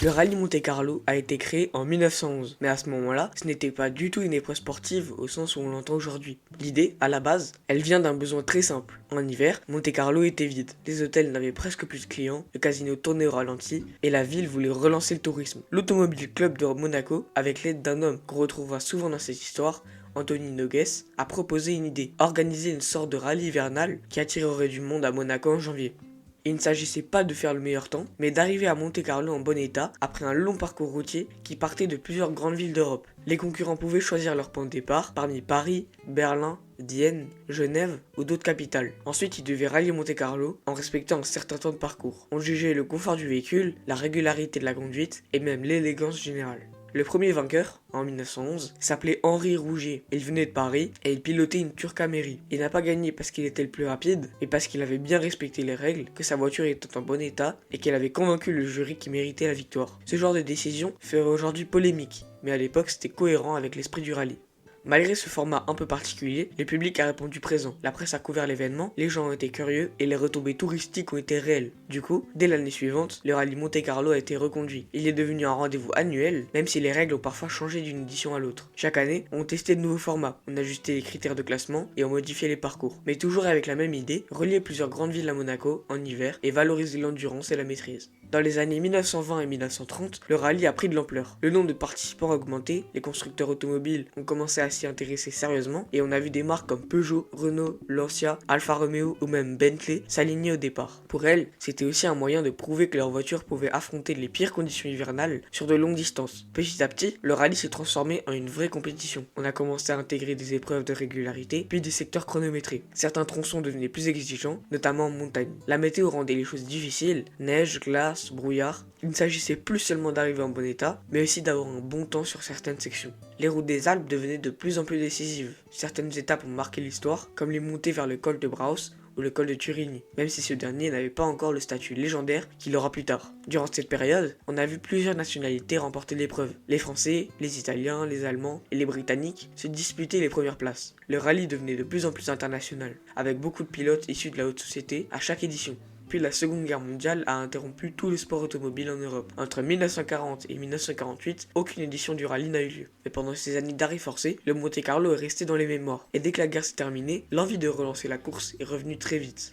Le rallye Monte-Carlo a été créé en 1911, mais à ce moment-là, ce n'était pas du tout une épreuve sportive au sens où on l'entend aujourd'hui. L'idée, à la base, elle vient d'un besoin très simple. En hiver, Monte-Carlo était vide, les hôtels n'avaient presque plus de clients, le casino tournait au ralenti, et la ville voulait relancer le tourisme. L'Automobile Club de Monaco, avec l'aide d'un homme qu'on retrouvera souvent dans cette histoire, Anthony Nogues, a proposé une idée, organiser une sorte de rallye hivernal qui attirerait du monde à Monaco en janvier. Il ne s'agissait pas de faire le meilleur temps, mais d'arriver à Monte-Carlo en bon état après un long parcours routier qui partait de plusieurs grandes villes d'Europe. Les concurrents pouvaient choisir leur point de départ parmi Paris, Berlin, Vienne, Genève ou d'autres capitales. Ensuite, ils devaient rallier Monte-Carlo en respectant un certain temps de parcours. On jugeait le confort du véhicule, la régularité de la conduite et même l'élégance générale. Le premier vainqueur, en 1911, s'appelait Henri Rougier. Il venait de Paris et il pilotait une Turcaméry. Il n'a pas gagné parce qu'il était le plus rapide, mais parce qu'il avait bien respecté les règles, que sa voiture était en bon état et qu'elle avait convaincu le jury qui méritait la victoire. Ce genre de décision ferait aujourd'hui polémique, mais à l'époque c'était cohérent avec l'esprit du rallye. Malgré ce format un peu particulier, le public a répondu présent. La presse a couvert l'événement, les gens ont été curieux et les retombées touristiques ont été réelles. Du coup, dès l'année suivante, le rallye Monte-Carlo a été reconduit. Il est devenu un rendez-vous annuel, même si les règles ont parfois changé d'une édition à l'autre. Chaque année, on testait de nouveaux formats, on ajustait les critères de classement et on modifiait les parcours. Mais toujours avec la même idée, relier plusieurs grandes villes à Monaco en hiver et valoriser l'endurance et la maîtrise. Dans les années 1920 et 1930, le rallye a pris de l'ampleur. Le nombre de participants a augmenté, les constructeurs automobiles ont commencé à s'y intéresser sérieusement et on a vu des marques comme Peugeot, Renault, Lancia, Alfa Romeo ou même Bentley s'aligner au départ. Pour elles, c'était aussi un moyen de prouver que leur voiture pouvait affronter les pires conditions hivernales sur de longues distances. Petit à petit, le rallye s'est transformé en une vraie compétition. On a commencé à intégrer des épreuves de régularité, puis des secteurs chronométrés. Certains tronçons devenaient plus exigeants, notamment en montagne. La météo rendait les choses difficiles, neige, glace, brouillard. Il ne s'agissait plus seulement d'arriver en bon état, mais aussi d'avoir un bon temps sur certaines sections. Les routes des Alpes devenaient de plus en plus décisives. Certaines étapes ont marqué l'histoire, comme les montées vers le col de Braus ou le col de Turini, même si ce dernier n'avait pas encore le statut légendaire qu'il aura plus tard. Durant cette période, on a vu plusieurs nationalités remporter l'épreuve. Les Français, les Italiens, les Allemands et les Britanniques se disputaient les premières places. Le rallye devenait de plus en plus international, avec beaucoup de pilotes issus de la haute société à chaque édition. Puis la Seconde Guerre mondiale a interrompu tout le sport automobile en Europe. Entre 1940 et 1948, aucune édition du rallye n'a eu lieu. Mais pendant ces années d'arrêt forcé, le Monte-Carlo est resté dans les mémoires. Et dès que la guerre s'est terminée, l'envie de relancer la course est revenue très vite.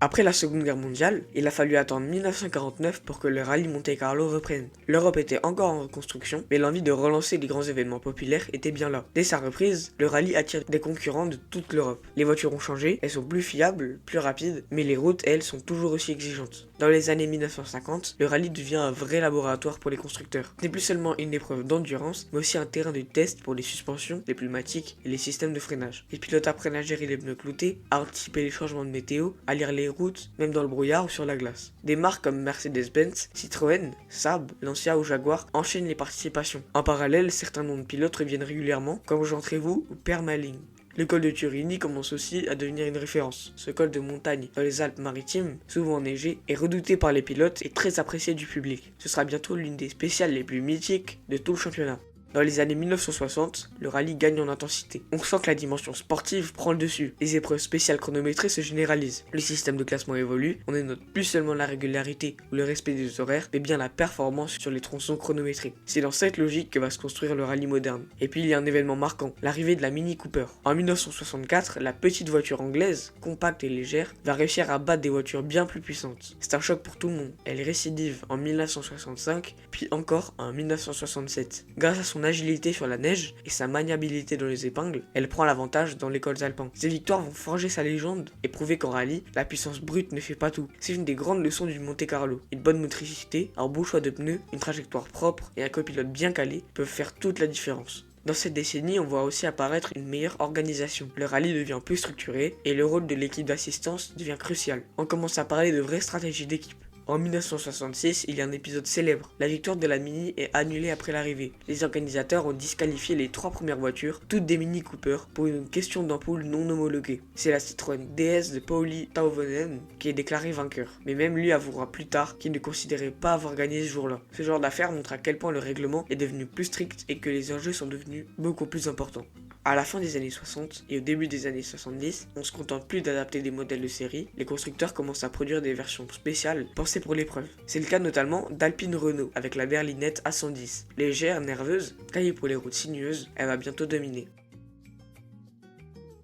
Après la Seconde Guerre mondiale, il a fallu attendre 1949 pour que le rallye Monte-Carlo reprenne. L'Europe était encore en reconstruction, mais l'envie de relancer les grands événements populaires était bien là. Dès sa reprise, le rallye attire des concurrents de toute l'Europe. Les voitures ont changé, elles sont plus fiables, plus rapides, mais les routes, elles, sont toujours aussi exigeantes. Dans les années 1950, le rallye devient un vrai laboratoire pour les constructeurs. Ce n'est plus seulement une épreuve d'endurance, mais aussi un terrain de test pour les suspensions, les pneumatiques et les systèmes de freinage. Les pilotes apprennent à gérer les pneus cloutés, à anticiper les changements de météo, à lire les routes, même dans le brouillard ou sur la glace. Des marques comme Mercedes-Benz, Citroën, Saab, Lancia ou Jaguar enchaînent les participations. En parallèle, certains noms de pilotes reviennent régulièrement, comme Jean Trévoux ou Per Malling. Le col de Turini commence aussi à devenir une référence. Ce col de montagne dans les Alpes-Maritimes, souvent enneigé, est redouté par les pilotes et très apprécié du public. Ce sera bientôt l'une des spéciales les plus mythiques de tout le championnat. Dans les années 1960, le rallye gagne en intensité. On sent que la dimension sportive prend le dessus. Les épreuves spéciales chronométrées se généralisent. Le système de classement évolue. On ne note plus seulement la régularité ou le respect des horaires, mais bien la performance sur les tronçons chronométrés. C'est dans cette logique que va se construire le rallye moderne. Et puis il y a un événement marquant, l'arrivée de la Mini Cooper. En 1964, la petite voiture anglaise, compacte et légère, va réussir à battre des voitures bien plus puissantes. C'est un choc pour tout le monde. Elle récidive en 1965, puis encore en 1967. Grâce à son agilité sur la neige et sa maniabilité dans les épingles, elle prend l'avantage dans les cols alpins. Ces victoires vont forger sa légende et prouver qu'en rallye, la puissance brute ne fait pas tout. C'est une des grandes leçons du Monte-Carlo. Une bonne motricité, un bon choix de pneus, une trajectoire propre et un copilote bien calé peuvent faire toute la différence. Dans cette décennie, on voit aussi apparaître une meilleure organisation. Le rallye devient plus structuré et le rôle de l'équipe d'assistance devient crucial. On commence à parler de vraies stratégies d'équipe. En 1966, il y a un épisode célèbre. La victoire de la Mini est annulée après l'arrivée. Les organisateurs ont disqualifié les 3 premières voitures, toutes des Mini Cooper, pour une question d'ampoule non homologuée. C'est la Citroën DS de Pauli Tauvonen qui est déclaré vainqueur. Mais même lui avouera plus tard qu'il ne considérait pas avoir gagné ce jour-là. Ce genre d'affaire montre à quel point le règlement est devenu plus strict et que les enjeux sont devenus beaucoup plus importants. À la fin des années 60 et au début des années 70, on se contente plus d'adapter des modèles de série, les constructeurs commencent à produire des versions spéciales pensées pour l'épreuve. C'est le cas notamment d'Alpine Renault avec la berlinette A110. Légère, nerveuse, taillée pour les routes sinueuses, elle va bientôt dominer.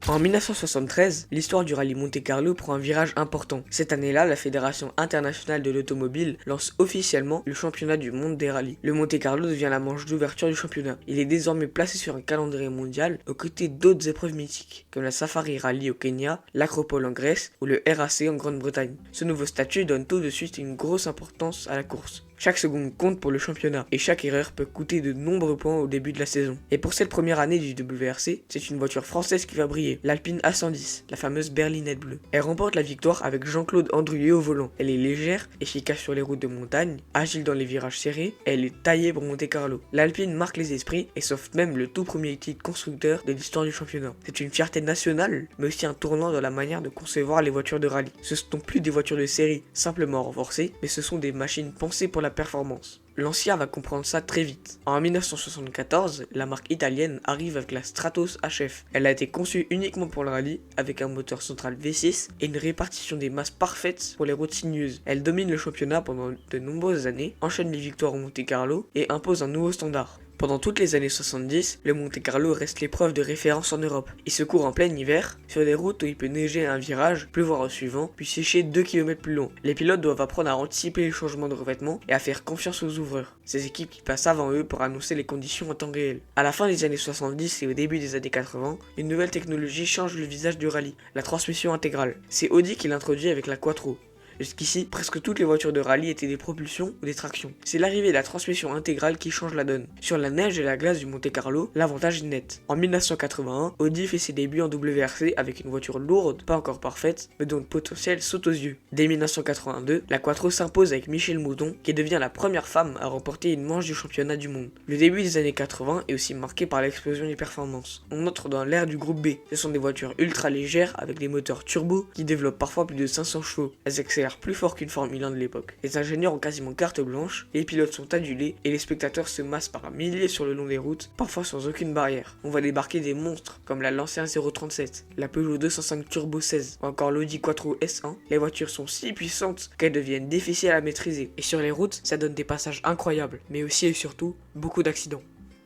En 1973, l'histoire du rallye Monte-Carlo prend un virage important. Cette année-là, la Fédération internationale de l'automobile lance officiellement le championnat du monde des rallyes. Le Monte-Carlo devient la manche d'ouverture du championnat. Il est désormais placé sur un calendrier mondial aux côtés d'autres épreuves mythiques, comme la Safari Rally au Kenya, l'Acropole en Grèce ou le RAC en Grande-Bretagne. Ce nouveau statut donne tout de suite une grosse importance à la course. Chaque seconde compte pour le championnat et chaque erreur peut coûter de nombreux points au début de la saison. Et pour cette première année du WRC, c'est une voiture française qui va briller, l'Alpine A110, la fameuse berlinette bleue. Elle remporte la victoire avec Jean-Claude Andrieux au volant. Elle est légère, efficace sur les routes de montagne, agile dans les virages serrés, et elle est taillée pour Monte-Carlo. L'Alpine marque les esprits et sauve même le tout premier titre constructeur de l'histoire du championnat. C'est une fierté nationale, mais aussi un tournant dans la manière de concevoir les voitures de rallye. Ce ne sont plus des voitures de série simplement renforcées, mais ce sont des machines pensées pour la performance. Lancia va comprendre ça très vite. En 1974, la marque italienne arrive avec la Stratos HF. Elle a été conçue uniquement pour le rallye, avec un moteur central V6 et une répartition des masses parfaite pour les routes sinueuses. Elle domine le championnat pendant de nombreuses années, enchaîne les victoires au Monte-Carlo et impose un nouveau standard. Pendant toutes les années 70, le Monte-Carlo reste l'épreuve de référence en Europe. Il se court en plein hiver, sur des routes où il peut neiger à un virage, pleuvoir au suivant, puis sécher 2 km plus long. Les pilotes doivent apprendre à anticiper les changements de revêtement et à faire confiance aux ouvreurs. Ces équipes qui passent avant eux pour annoncer les conditions en temps réel. À la fin des années 70 et au début des années 80, une nouvelle technologie change le visage du rallye, la transmission intégrale. C'est Audi qui l'introduit avec la Quattro. Jusqu'ici, presque toutes les voitures de rallye étaient des propulsions ou des tractions. C'est l'arrivée de la transmission intégrale qui change la donne. Sur la neige et la glace du Monte-Carlo, l'avantage est net. En 1981, Audi fait ses débuts en WRC avec une voiture lourde, pas encore parfaite, mais dont le potentiel saute aux yeux. Dès 1982, la Quattro s'impose avec Michèle Mouton, qui devient la première femme à remporter une manche du championnat du monde. Le début des années 80 est aussi marqué par l'explosion des performances. On entre dans l'ère du groupe B. Ce sont des voitures ultra légères avec des moteurs turbo qui développent parfois plus de 500 chevaux. Elles accélèrent plus fort qu'une Formule 1 de l'époque. Les ingénieurs ont quasiment carte blanche, les pilotes sont adulés et les spectateurs se massent par milliers sur le long des routes, parfois sans aucune barrière. On voit débarquer des monstres comme la Lancia 037, la Peugeot 205 Turbo 16 ou encore l'Audi Quattro S1. Les voitures sont si puissantes qu'elles deviennent difficiles à maîtriser et sur les routes, ça donne des passages incroyables, mais aussi et surtout beaucoup d'accidents.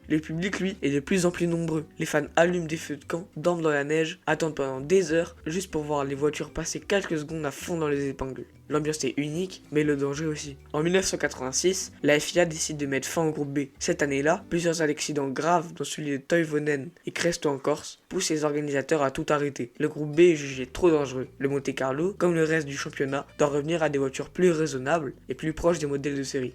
Le public, lui, est de plus en plus nombreux. Les fans allument des feux de camp, dorment dans la neige, attendent pendant des heures juste pour voir les voitures passer quelques secondes à fond dans les épingles. L'ambiance est unique, mais le danger aussi. En 1986, la FIA décide de mettre fin au groupe B. Cette année-là, plusieurs accidents graves, dont celui de Toivonen et Cresto en Corse, poussent les organisateurs à tout arrêter. Le groupe B est jugé trop dangereux. Le Monte-Carlo, comme le reste du championnat, doit revenir à des voitures plus raisonnables et plus proches des modèles de série.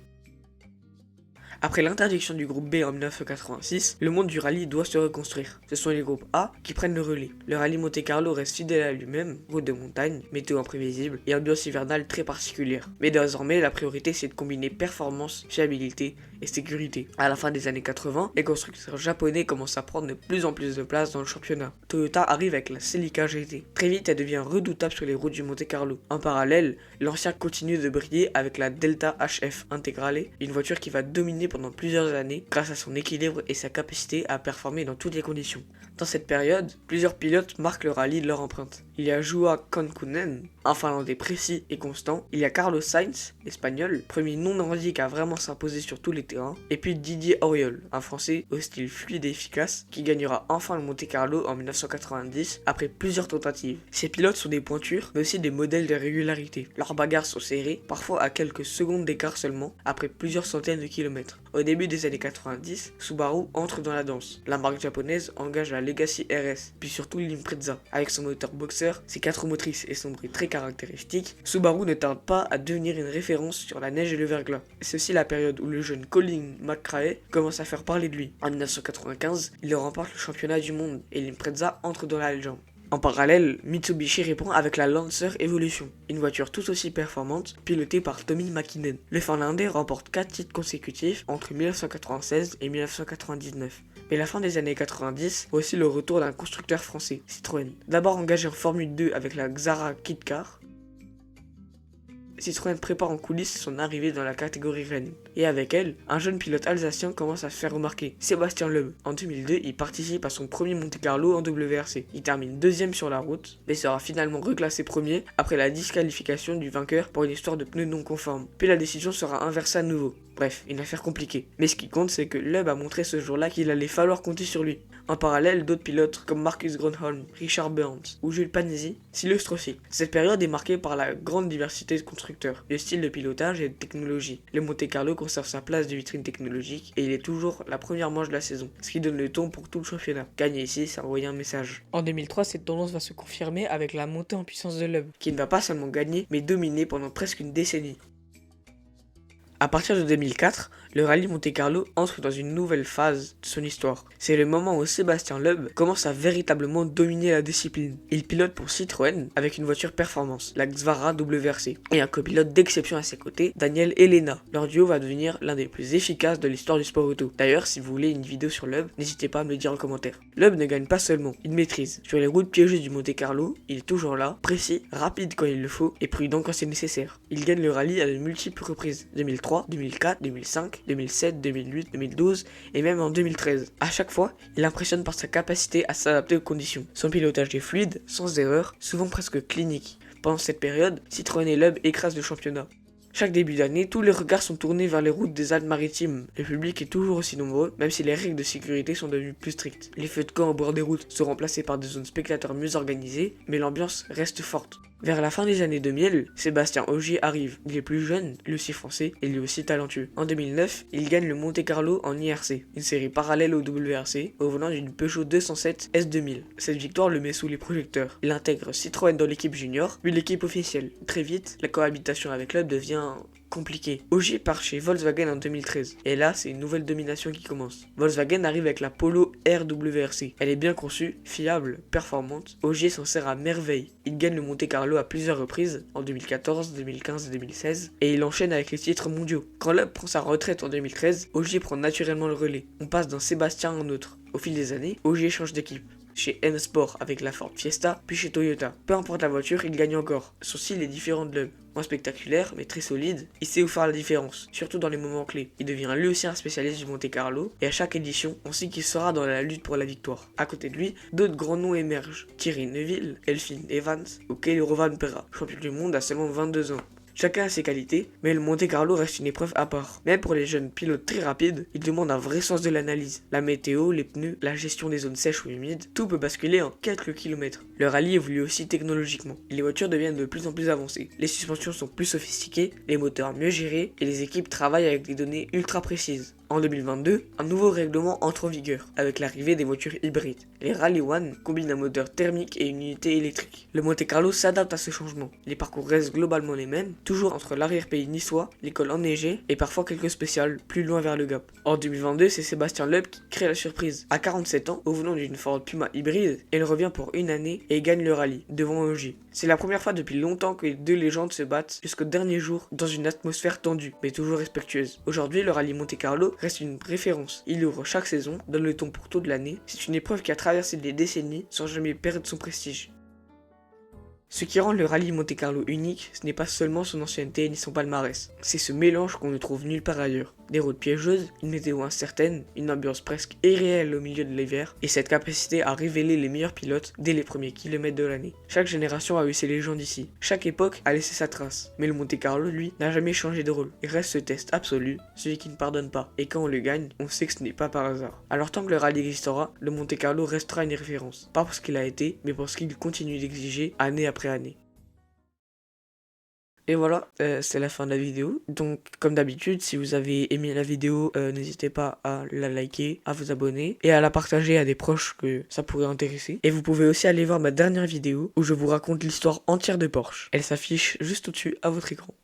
Après l'interdiction du groupe B en 1986, le monde du rallye doit se reconstruire. Ce sont les groupes A qui prennent le relais. Le rallye Monte-Carlo reste fidèle à lui-même, route de montagne, météo imprévisible et ambiance hivernale très particulière. Mais désormais, la priorité c'est de combiner performance, fiabilité et sécurité. À la fin des années 80, les constructeurs japonais commencent à prendre de plus en plus de place dans le championnat. Toyota arrive avec la Celica GT. Très vite, elle devient redoutable sur les routes du Monte-Carlo. En parallèle, Lancia continue de briller avec la Delta HF Integrale, une voiture qui va dominer pendant plusieurs années grâce à son équilibre et sa capacité à performer dans toutes les conditions. Dans cette période, plusieurs pilotes marquent le rallye de leur empreinte. Il y a Juha Kankkunen, un Finlandais précis et constant. Il y a Carlos Sainz, espagnol, premier non-nordique à vraiment s'imposer sur tous les terrains. Et puis Didier Auriol, un Français au style fluide et efficace, qui gagnera enfin le Monte-Carlo en 1990 après plusieurs tentatives. Ces pilotes sont des pointures, mais aussi des modèles de régularité. Leurs bagarres sont serrées, parfois à quelques secondes d'écart seulement, après plusieurs centaines de kilomètres. Au début des années 90, Subaru entre dans la danse. La marque japonaise engage la Legacy RS, puis surtout l'Impreza. Avec son moteur boxer, ses 4 roues motrices et son bruit très caractéristique, Subaru ne tarde pas à devenir une référence sur la neige et le verglas. C'est aussi la période où le jeune Colin McRae commence à faire parler de lui. En 1995, il remporte le championnat du monde et l'Impreza entre dans la légende. En parallèle, Mitsubishi répond avec la Lancer Evolution, une voiture tout aussi performante, pilotée par Tommi Mäkinen. Le Finlandais remporte 4 titres consécutifs entre 1996 et 1999. Mais la fin des années 90 voit aussi le retour d'un constructeur français, Citroën. D'abord engagé en Formule 2 avec la Xara Kit Car, Citroën prépare en coulisses son arrivée dans la catégorie Rennes. Et avec elle, un jeune pilote alsacien commence à se faire remarquer, Sébastien Loeb. En 2002, il participe à son premier Monte-Carlo en WRC. Il termine deuxième sur la route, mais sera finalement reclassé premier après la disqualification du vainqueur pour une histoire de pneus non conformes. Puis la décision sera inversée à nouveau. Bref, une affaire compliquée. Mais ce qui compte, c'est que Loeb a montré ce jour-là qu'il allait falloir compter sur lui. En parallèle, d'autres pilotes comme Marcus Grönholm, Richard Burns ou Jules Panizzi s'illustrent aussi. Cette période est marquée par la grande diversité de constructeurs, de styles de pilotage et de technologie. Le Monte-Carlo conserve sa place de vitrine technologique et il est toujours la première manche de la saison, ce qui donne le ton pour tout le championnat. Gagner ici, c'est envoyer un message. En 2003, cette tendance va se confirmer avec la montée en puissance de Loeb, qui ne va pas seulement gagner, mais dominer pendant presque une décennie. À partir de 2004, le rallye Monte-Carlo entre dans une nouvelle phase de son histoire. C'est le moment où Sébastien Loeb commence à véritablement dominer la discipline. Il pilote pour Citroën avec une voiture performance, la Xvara WRC, et un copilote d'exception à ses côtés, Daniel Elena. Leur duo va devenir l'un des plus efficaces de l'histoire du sport auto. D'ailleurs, si vous voulez une vidéo sur Loeb, n'hésitez pas à me le dire en commentaire. Loeb ne gagne pas seulement, il maîtrise. Sur les routes piégeuses du Monte-Carlo, il est toujours là, précis, rapide quand il le faut, et prudent quand c'est nécessaire. Il gagne le rallye à de multiples reprises, 2003, 2004, 2005, 2007, 2008, 2012 et même en 2013. À chaque fois, il impressionne par sa capacité à s'adapter aux conditions. Son pilotage est fluide, sans erreur, souvent presque clinique. Pendant cette période, Citroën et Loeb écrasent le championnat. Chaque début d'année, tous les regards sont tournés vers les routes des Alpes-Maritimes. Le public est toujours aussi nombreux, même si les règles de sécurité sont devenues plus strictes. Les feux de camp au bord des routes sont remplacés par des zones spectateurs mieux organisées, mais l'ambiance reste forte. Vers la fin des années 2000, Sébastien Ogier arrive. Il est plus jeune, lui aussi français, et lui aussi talentueux. En 2009, il gagne le Monte-Carlo en IRC, une série parallèle au WRC, revenant d'une Peugeot 207 S2000. Cette victoire le met sous les projecteurs. Il intègre Citroën dans l'équipe junior, puis l'équipe officielle. Très vite, la cohabitation avec Loeb devient compliqué. Ogier part chez Volkswagen en 2013. Et là, c'est une nouvelle domination qui commence. Volkswagen arrive avec la Polo RWRC. Elle est bien conçue, fiable, performante. Ogier s'en sert à merveille. Il gagne le Monte-Carlo à plusieurs reprises, en 2014, 2015 et 2016. Et il enchaîne avec les titres mondiaux. Quand Loeb prend sa retraite en 2013, Ogier prend naturellement le relais. On passe d'un Sébastien à un autre. Au fil des années, Ogier change d'équipe. Chez N-Sport avec la Ford Fiesta, puis chez Toyota. Peu importe la voiture, il gagne encore. Son style est différent de Loeb. Moins spectaculaire, mais très solide, il sait où faire la différence, surtout dans les moments clés. Il devient lui aussi un spécialiste du Monte-Carlo, et à chaque édition, on sait qu'il sera dans la lutte pour la victoire. À côté de lui, d'autres grands noms émergent. Thierry Neuville, Elfyn Evans ou Kalle Rovanperä, champion du monde à seulement 22 ans. Chacun a ses qualités, mais le Monte-Carlo reste une épreuve à part. Même pour les jeunes pilotes très rapides, il demande un vrai sens de l'analyse. La météo, les pneus, la gestion des zones sèches ou humides, tout peut basculer en quelques kilomètres. Le rallye évolue aussi technologiquement. Les voitures deviennent de plus en plus avancées. Les suspensions sont plus sophistiquées, les moteurs mieux gérés, et les équipes travaillent avec des données ultra précises. En 2022, un nouveau règlement entre en vigueur, avec l'arrivée des voitures hybrides. Les Rally One combinent un moteur thermique et une unité électrique. Le Monte-Carlo s'adapte à ce changement. Les parcours restent globalement les mêmes, toujours entre l'arrière-pays niçois, les cols enneigés et parfois quelques spéciales, plus loin vers le Gap. En 2022, c'est Sébastien Loeb qui crée la surprise. À 47 ans, au venant d'une Ford Puma hybride, il revient pour une année et gagne le rallye, devant Ogier. C'est la première fois depuis longtemps que les deux légendes se battent jusqu'au dernier jour dans une atmosphère tendue, mais toujours respectueuse. Aujourd'hui, le rallye Monte-Carlo reste une référence. Il ouvre chaque saison, donne le ton pour toute l'année. C'est une épreuve qui a traversé des décennies sans jamais perdre son prestige. Ce qui rend le rallye Monte-Carlo unique, ce n'est pas seulement son ancienneté ni son palmarès, c'est ce mélange qu'on ne trouve nulle part ailleurs. Des routes piégeuses, une météo incertaine, une ambiance presque irréelle au milieu de l'hiver, et cette capacité à révéler les meilleurs pilotes dès les premiers kilomètres de l'année. Chaque génération a eu ses légendes ici, chaque époque a laissé sa trace, mais le Monte-Carlo, lui, n'a jamais changé de rôle. Il reste ce test absolu, celui qui ne pardonne pas, et quand on le gagne, on sait que ce n'est pas par hasard. Alors tant que le rallye existera, le Monte-Carlo restera une référence, pas parce qu'il a été, mais parce qu'il continue d'exiger année après année. Et voilà, c'est la fin de la vidéo. Donc, comme d'habitude, si vous avez aimé la vidéo, n'hésitez pas à la liker, à vous abonner et à la partager à des proches que ça pourrait intéresser. Et vous pouvez aussi aller voir ma dernière vidéo où je vous raconte l'histoire entière de Porsche. Elle s'affiche juste au-dessus à votre écran.